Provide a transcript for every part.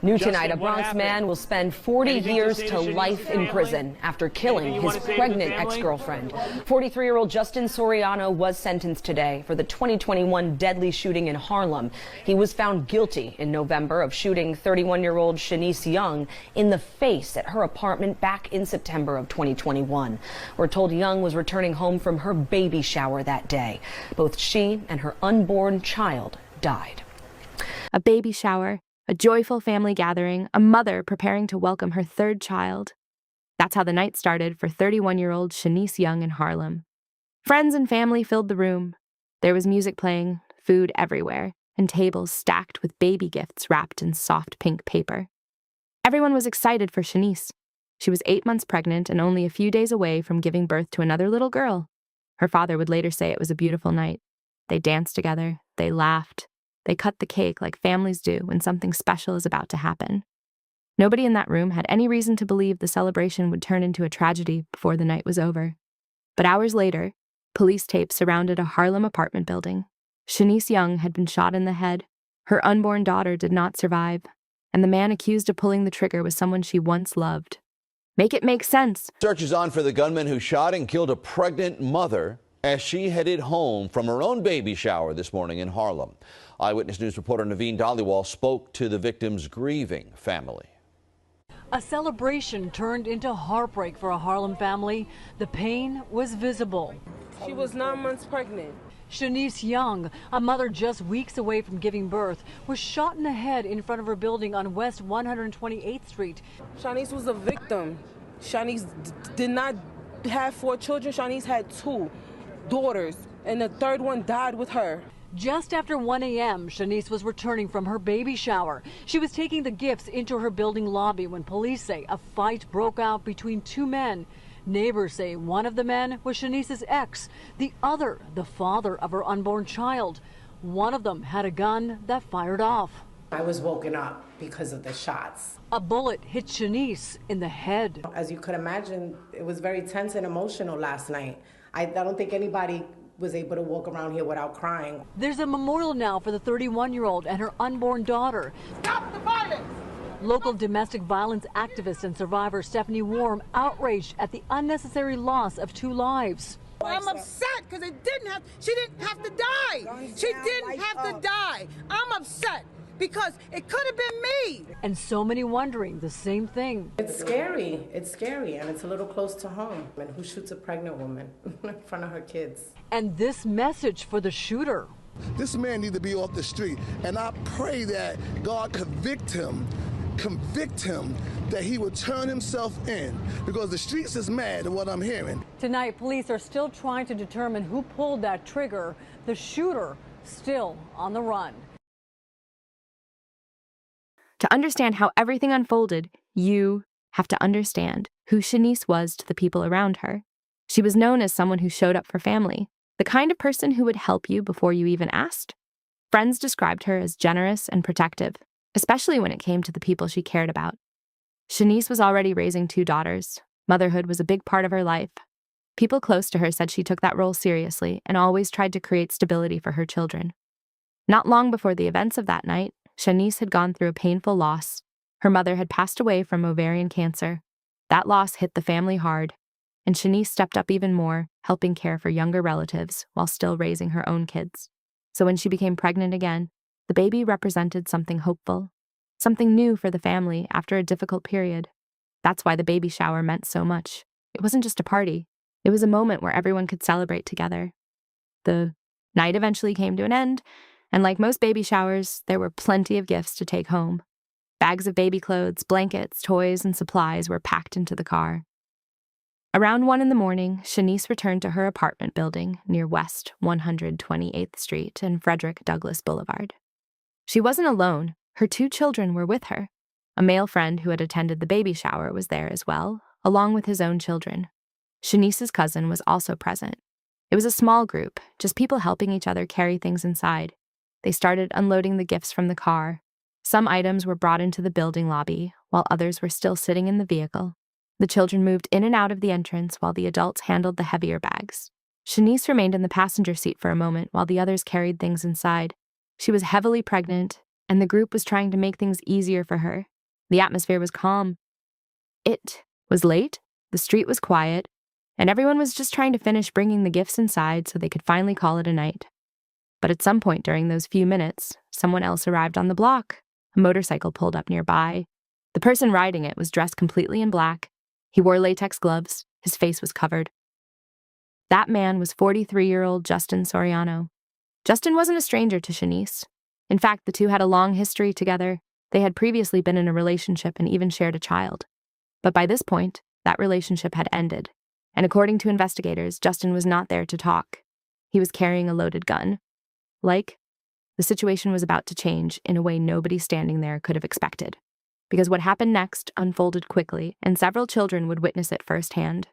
New tonight, a Bronx man will spend 40 years to life in prison after killing his pregnant ex-girlfriend. 43-year-old Justin Soriano was sentenced today for the 2021 deadly shooting in Harlem. He was found guilty in November of shooting 31-year-old Shanice Young in the face at her apartment back in September of 2021. We're told Young was returning home from her baby shower that day. Both she and her unborn child died. A baby shower, a joyful family gathering, a mother preparing to welcome her third child. That's how the night started for 31-year-old Shanice Young in Harlem. Friends and family filled the room. There was music playing, food everywhere, and tables stacked with baby gifts wrapped in soft pink paper. Everyone was excited for Shanice. She was 8 months pregnant and only a few days away from giving birth to another little girl. Her father would later say it was a beautiful night. They danced together, they laughed. They cut the cake like families do when something special is about to happen. Nobody in that room had any reason to believe the celebration would turn into a tragedy before the night was over. But hours later, police tape surrounded a Harlem apartment building. Shanice Young had been shot in the head. Her unborn daughter did not survive, and the man accused of pulling the trigger was someone she once loved. Make it make sense. Search is on for the gunman who shot and killed a pregnant mother as she headed home from her own baby shower this morning in Harlem. Eyewitness News reporter Naveen Dhaliwal spoke to the victim's grieving family. A celebration turned into heartbreak for a Harlem family. The pain was visible. She was 9 months pregnant. Shanice Young, a mother just weeks away from giving birth, was shot in the head in front of her building on West 128th Street. Shanice was a victim. Shanice did not have 4 children. Shanice had 2 daughters, and the third one died with her. Just after 1 a.m., Shanice was returning from her baby shower. She was taking the gifts into her building lobby when police say a fight broke out between 2 men. Neighbors say one of the men was Shanice's ex, the other the father of her unborn child. One of them had a gun that fired off. I was woken up because of the shots. A bullet hit Shanice in the head. As you could imagine, it was very tense and emotional last night. I don't think anybody was able to walk around here without crying. There's a memorial now for the 31-year-old and her unborn daughter. Stop the violence! Local domestic violence activist and survivor Stephanie Warm outraged at the unnecessary loss of 2 lives. I'm upset because she didn't have to die. She didn't have to die. I'm upset because it could have been me. And so many wondering the same thing. It's scary, and it's a little close to home. And who shoots a pregnant woman in front of her kids? And this message for the shooter. This man needs to be off the street, and I pray that God convict him, that he would turn himself in, because the streets is mad at what I'm hearing. Tonight, police are still trying to determine who pulled that trigger. The shooter still on the run. To understand how everything unfolded, you have to understand who Shanice was to the people around her. She was known as someone who showed up for family, the kind of person who would help you before you even asked. Friends described her as generous and protective, especially when it came to the people she cared about. Shanice was already raising 2 daughters. Motherhood was a big part of her life. People close to her said she took that role seriously and always tried to create stability for her children. Not long before the events of that night, Shanice had gone through a painful loss. Her mother had passed away from ovarian cancer. That loss hit the family hard, and Shanice stepped up even more, helping care for younger relatives while still raising her own kids. So when she became pregnant again, the baby represented something hopeful, something new for the family after a difficult period. That's why the baby shower meant so much. It wasn't just a party. It was a moment where everyone could celebrate together. The night eventually came to an end, and like most baby showers, there were plenty of gifts to take home. Bags of baby clothes, blankets, toys, and supplies were packed into the car. Around 1 in the morning, Shanice returned to her apartment building near West 128th Street and Frederick Douglass Boulevard. She wasn't alone. Her 2 children were with her. A male friend who had attended the baby shower was there as well, along with his own children. Shanice's cousin was also present. It was a small group, just people helping each other carry things inside. They started unloading the gifts from the car. Some items were brought into the building lobby, while others were still sitting in the vehicle. The children moved in and out of the entrance while the adults handled the heavier bags. Shanice remained in the passenger seat for a moment while the others carried things inside. She was heavily pregnant, and the group was trying to make things easier for her. The atmosphere was calm. It was late, the street was quiet, and everyone was just trying to finish bringing the gifts inside so they could finally call it a night. But at some point during those few minutes, someone else arrived on the block. A motorcycle pulled up nearby. The person riding it was dressed completely in black. He wore latex gloves. His face was covered. That man was 43-year-old Justin Soriano. Justin wasn't a stranger to Shanice. In fact, the two had a long history together. They had previously been in a relationship and even shared a child. But by this point, that relationship had ended. And according to investigators, Justin was not there to talk. He was carrying a loaded gun. The situation was about to change in a way nobody standing there could have expected. Because what happened next unfolded quickly, and several children would witness it firsthand.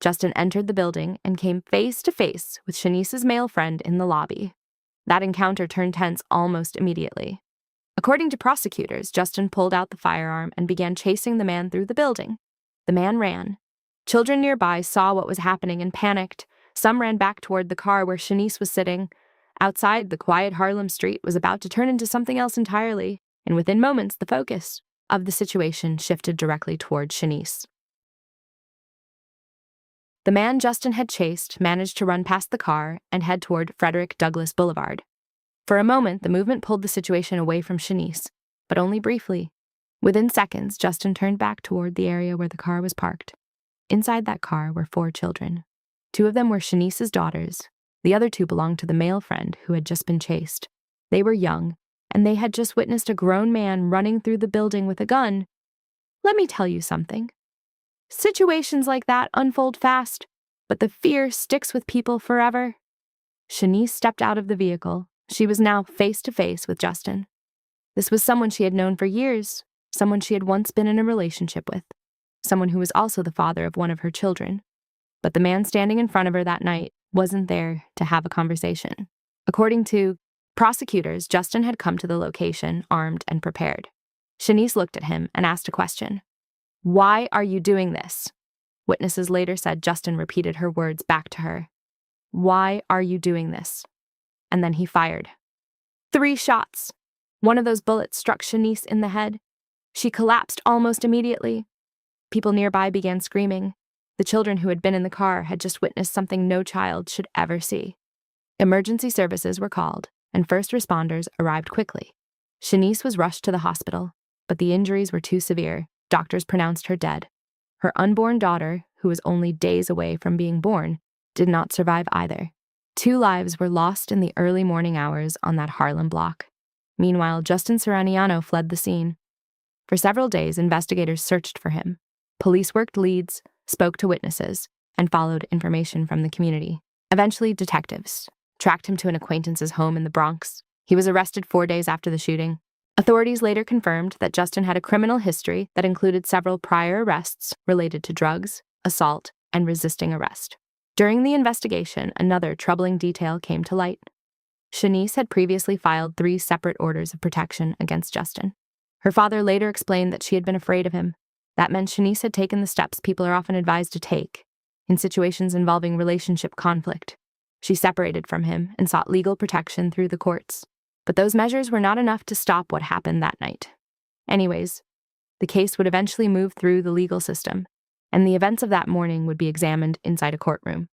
Justin entered the building and came face to face with Shanice's male friend in the lobby. That encounter turned tense almost immediately. According to prosecutors, Justin pulled out the firearm and began chasing the man through the building. The man ran. Children nearby saw what was happening and panicked. Some ran back toward the car where Shanice was sitting. Outside, the quiet Harlem street was about to turn into something else entirely, and within moments, the focus of the situation shifted directly toward Shanice. The man Justin had chased managed to run past the car and head toward Frederick Douglass Boulevard. For a moment, the movement pulled the situation away from Shanice, but only briefly. Within seconds, Justin turned back toward the area where the car was parked. Inside that car were 4 children. 2 of them were Shanice's daughters. The other 2 belonged to the male friend who had just been chased. They were young, and they had just witnessed a grown man running through the building with a gun. Let me tell you something. Situations like that unfold fast, but the fear sticks with people forever. Shanice stepped out of the vehicle. She was now face to face with Justin. This was someone she had known for years, someone she had once been in a relationship with, someone who was also the father of one of her children. But the man standing in front of her that night wasn't there to have a conversation. According to prosecutors, Justin had come to the location armed and prepared. Shanice looked at him and asked a question. "Why are you doing this?" Witnesses later said Justin repeated her words back to her. "Why are you doing this?" And then he fired. 3 shots. One of those bullets struck Shanice in the head. She collapsed almost immediately. People nearby began screaming. The children who had been in the car had just witnessed something no child should ever see. Emergency services were called, and first responders arrived quickly. Shanice was rushed to the hospital, but the injuries were too severe. Doctors pronounced her dead. Her unborn daughter, who was only days away from being born, did not survive either. 2 lives were lost in the early morning hours on that Harlem block. Meanwhile, Justin Soriano fled the scene. For several days, investigators searched for him. Police worked leads, spoke to witnesses, and followed information from the community. Eventually, detectives tracked him to an acquaintance's home in the Bronx. He was arrested 4 days after the shooting. Authorities later confirmed that Justin had a criminal history that included several prior arrests related to drugs, assault, and resisting arrest. During the investigation, another troubling detail came to light. Shanice had previously filed 3 separate orders of protection against Justin. Her father later explained that she had been afraid of him. That meant Shanice had taken the steps people are often advised to take in situations involving relationship conflict. She separated from him and sought legal protection through the courts. But those measures were not enough to stop what happened that night. Anyways, the case would eventually move through the legal system, and the events of that morning would be examined inside a courtroom.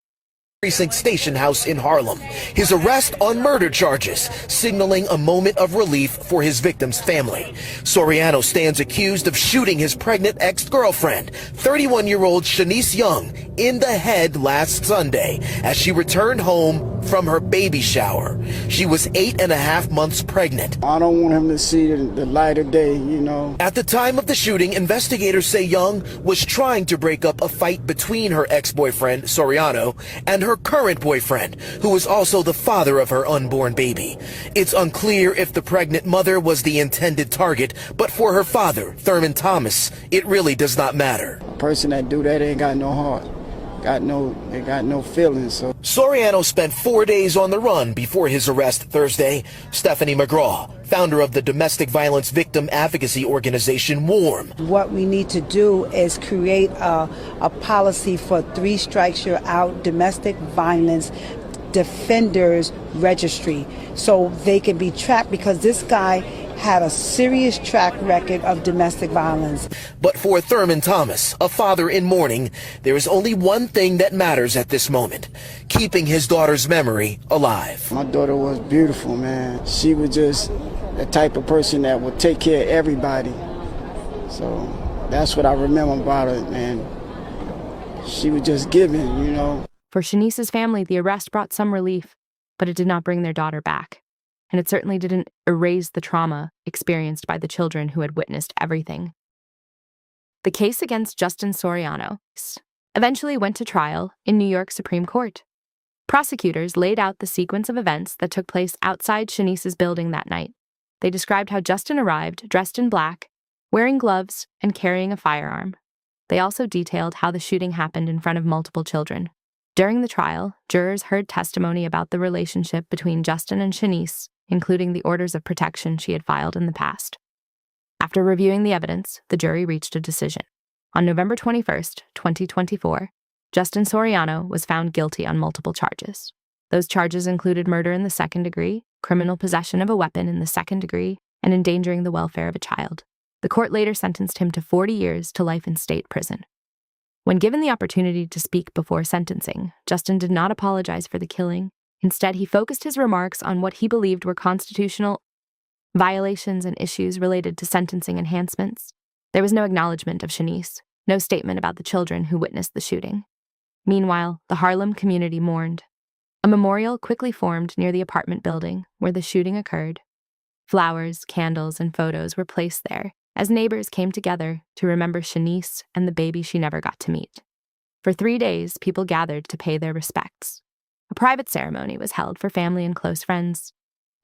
Precinct Station House in Harlem. His arrest on murder charges, signaling a moment of relief for his victim's family. Soriano stands accused of shooting his pregnant ex-girlfriend, 31-year-old Shanice Young, in the head last Sunday as she returned home from her baby shower. She was 8.5 months pregnant. I don't want him to see the light of day, you know. At the time of the shooting, investigators say Young was trying to break up a fight between her ex-boyfriend, Soriano, and her current boyfriend, who was also the father of her unborn baby. It's unclear if the pregnant mother was the intended target, but for her father, Thurman Thomas, it really does not matter. A person that do that ain't got no heart. Got no feelings. So Soriano spent 4 days on the run before his arrest Thursday. Stephanie McGraw, founder of the domestic violence victim advocacy organization WARM. What we need to do is create a policy for 3 strikes you're out domestic violence defenders registry so they can be tracked, because this guy had a serious track record of domestic violence. But for Thurman Thomas, a father in mourning, there is only one thing that matters at this moment: keeping his daughter's memory alive. My daughter was beautiful, man. She was just the type of person that would take care of everybody. So that's what I remember about her, man. She was just giving, you know. For Shanice's family, the arrest brought some relief, but it did not bring their daughter back. And it certainly didn't erase the trauma experienced by the children who had witnessed everything. The case against Justin Soriano eventually went to trial in New York Supreme Court. Prosecutors laid out the sequence of events that took place outside Shanice's building that night. They described how Justin arrived dressed in black, wearing gloves, and carrying a firearm. They also detailed how the shooting happened in front of multiple children. During the trial, jurors heard testimony about the relationship between Justin and Shanice, including the orders of protection she had filed in the past. After reviewing the evidence, the jury reached a decision. On November 21st, 2024, Justin Soriano was found guilty on multiple charges. Those charges included murder in the second degree, criminal possession of a weapon in the second degree, and endangering the welfare of a child. The court later sentenced him to 40 years to life in state prison. When given the opportunity to speak before sentencing, Justin did not apologize for the killing. Instead, he focused his remarks on what he believed were constitutional violations and issues related to sentencing enhancements. There was no acknowledgement of Shanice, no statement about the children who witnessed the shooting. Meanwhile, the Harlem community mourned. A memorial quickly formed near the apartment building where the shooting occurred. Flowers, candles, and photos were placed there as neighbors came together to remember Shanice and the baby she never got to meet. For 3 days, people gathered to pay their respects. A private ceremony was held for family and close friends.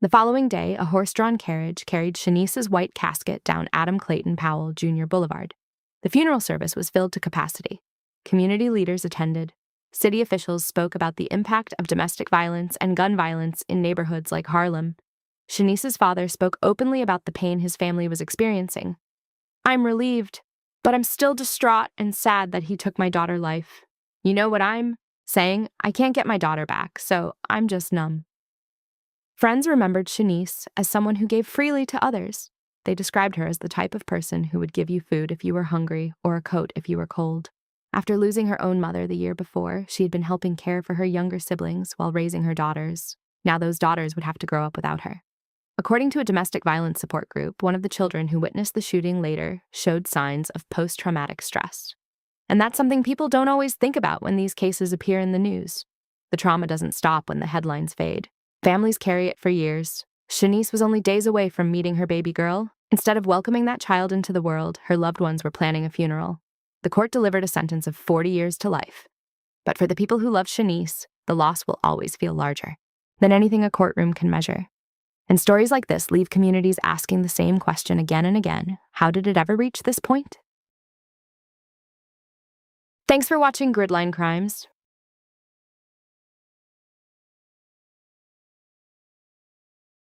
The following day, a horse-drawn carriage carried Shanice's white casket down Adam Clayton Powell Jr. Boulevard. The funeral service was filled to capacity. Community leaders attended. City officials spoke about the impact of domestic violence and gun violence in neighborhoods like Harlem. Shanice's father spoke openly about the pain his family was experiencing. "I'm relieved, but I'm still distraught and sad that he took my daughter's life. You know what I'm saying? I can't get my daughter back, so I'm just numb." Friends remembered Shanice as someone who gave freely to others. They described her as the type of person who would give you food if you were hungry or a coat if you were cold. After losing her own mother the year before, she had been helping care for her younger siblings while raising her daughters. Now those daughters would have to grow up without her. According to a domestic violence support group, one of the children who witnessed the shooting later showed signs of post-traumatic stress. And that's something people don't always think about when these cases appear in the news. The trauma doesn't stop when the headlines fade. Families carry it for years. Shanice was only days away from meeting her baby girl. Instead of welcoming that child into the world, her loved ones were planning a funeral. The court delivered a sentence of 40 years to life. But for the people who loved Shanice, the loss will always feel larger than anything a courtroom can measure. And stories like this leave communities asking the same question again and again: how did it ever reach this point? Thanks for watching Gridline Crimes.